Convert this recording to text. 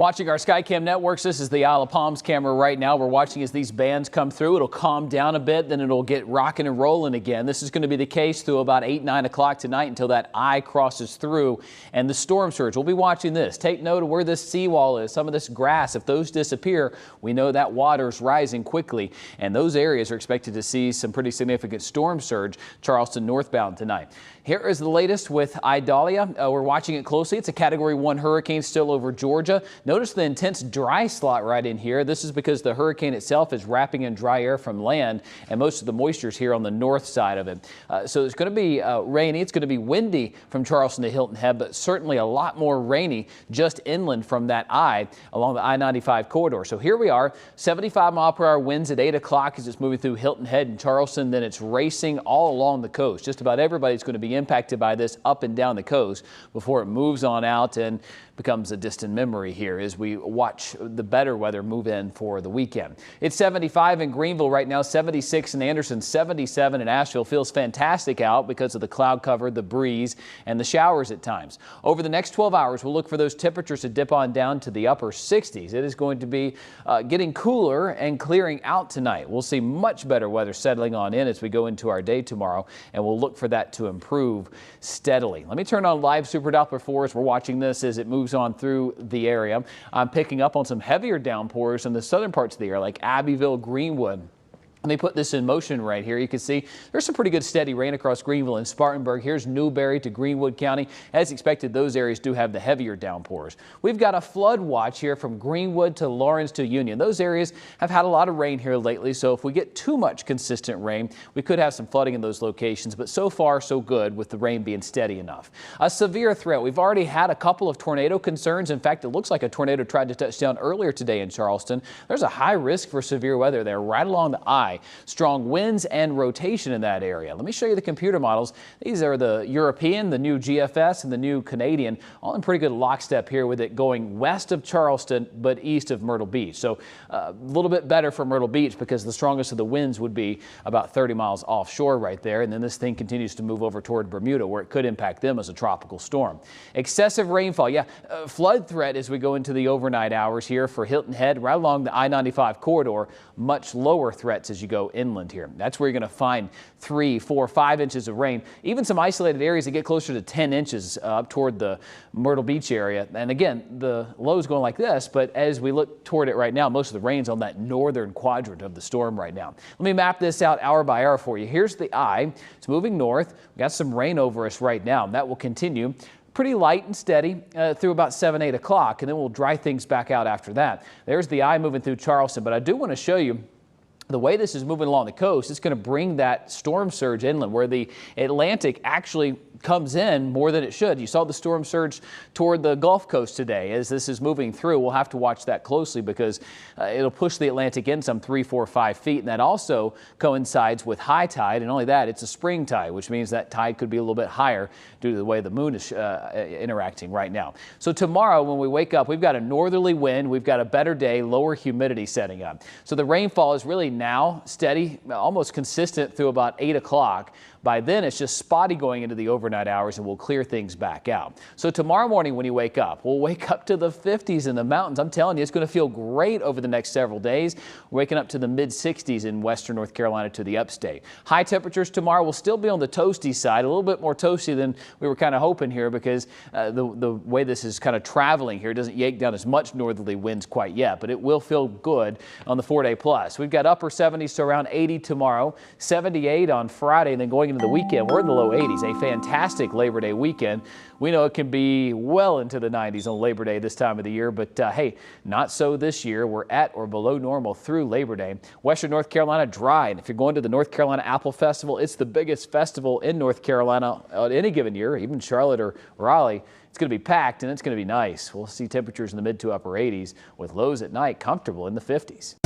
Watching our Skycam networks, this is the Isle of Palms camera right now. We're watching as these bands come through. It'll calm down a bit, then it'll get rocking and rolling again. This is going to be the case through about 8, 9 o'clock tonight until that eye crosses through and the storm surge. We'll be watching this. Take note of where this seawall is, some of this grass. If those disappear, we know that water's rising quickly, and those areas are expected to see some pretty significant storm surge Charleston northbound tonight. Here is the latest with Idalia. We're watching it closely. It's a Category 1 hurricane still over Georgia. Notice the intense dry slot right in here. This is because the hurricane itself is wrapping in dry air from land, and most of the moisture is here on the north side of it. So it's going to be rainy. It's going to be windy from Charleston to Hilton Head, but certainly a lot more rainy just inland from that eye along the I-95 corridor. So here we are, 75-mile-per-hour winds at 8 o'clock as it's moving through Hilton Head and Charleston. Then it's racing all along the coast. Just about everybody's going to be impacted by this up and down the coast before it moves on out and becomes a distant memory here as we watch the better weather move in for the weekend. It's 75 in Greenville right now, 76 in Anderson, 77 in Asheville. Feels fantastic out because of the cloud cover, the breeze, and the showers at times. Over the next 12 hours, we'll look for those temperatures to dip on down to the upper 60s. It is going to be getting cooler and clearing out tonight. We'll see much better weather settling on in as we go into our day tomorrow, and we'll look for that to improve steadily. Let me turn on live Super Doppler for us. We're watching this as it moves on through the area. I'm picking up on some heavier downpours in the southern parts of the area like Abbeville, Greenwood. Let me put this in motion right here. You can see there's some pretty good steady rain across Greenville and Spartanburg. Here's Newberry to Greenwood County. As expected, those areas do have the heavier downpours. We've got a flood watch here from Greenwood to Lawrence to Union. Those areas have had a lot of rain here lately, so if we get too much consistent rain, we could have some flooding in those locations, but so far so good with the rain being steady enough. A severe threat. We've already had a couple of tornado concerns. In fact, it looks like a tornado tried to touch down earlier today in Charleston. There's a high risk for severe weather there right along the eye. Strong winds and rotation in that area. Let me show you the computer models. These are the European, the new GFS, and the new Canadian, all in pretty good lockstep here with it going west of Charleston but east of Myrtle Beach. So a little bit better for Myrtle Beach because the strongest of the winds would be about 30 miles offshore right there. And then this thing continues to move over toward Bermuda where it could impact them as a tropical storm. Excessive rainfall. Flood threat as we go into the overnight hours here for Hilton Head right along the I-95 corridor. Much lower threats as you go inland here. That's where you're going to find 3, 4, 5 inches of rain. Even some isolated areas that get closer to 10 inches up toward the Myrtle Beach area. And again, the low is going like this, but as we look toward it right now, most of the rain's on that northern quadrant of the storm right now. Let me map this out hour by hour for you. Here's the eye. It's moving north. We've got some rain over us right now, and that will continue pretty light and steady through about 7, 8 o'clock, and then we'll dry things back out after that. There's the eye moving through Charleston, but I do want to show you the way this is moving along the coast. It's going to bring that storm surge inland where the Atlantic actually comes in more than it should. You saw the storm surge toward the Gulf Coast today. As this is moving through, we'll have to watch that closely because it'll push the Atlantic in some 3, 4, 5 feet, and that also coincides with high tide. And only that, it's a spring tide, which means that tide could be a little bit higher due to the way the moon is interacting right now. So tomorrow when we wake up, we've got a northerly wind, we've got a better day, lower humidity setting up. So the rainfall is really now steady, almost consistent through about 8 o'clock. By then, it's just spotty going into the overnight hours, and we'll clear things back out. So tomorrow morning when you wake up, we'll wake up to the 50s in the mountains. I'm telling you, it's going to feel great over the next several days. We're waking up to the mid-60s in western North Carolina to the upstate. High temperatures tomorrow will still be on the toasty side, a little bit more toasty than we were kind of hoping here because the way this is kind of traveling here doesn't yank down as much northerly winds quite yet, but it will feel good on the 4-day plus. We've got upper 70s to around 80 tomorrow, 78 on Friday, and then going into the weekend, we're in the low 80s. A fantastic Labor Day weekend. We know it can be well into the 90s on Labor Day this time of the year, but hey, not so this year. We're at or below normal through Labor Day. Western North Carolina dry, and if you're going to the North Carolina Apple Festival, it's the biggest festival in North Carolina any given year, even Charlotte or Raleigh. It's going to be packed and it's going to be nice. We'll see temperatures in the mid to upper 80s with lows at night comfortable in the 50s.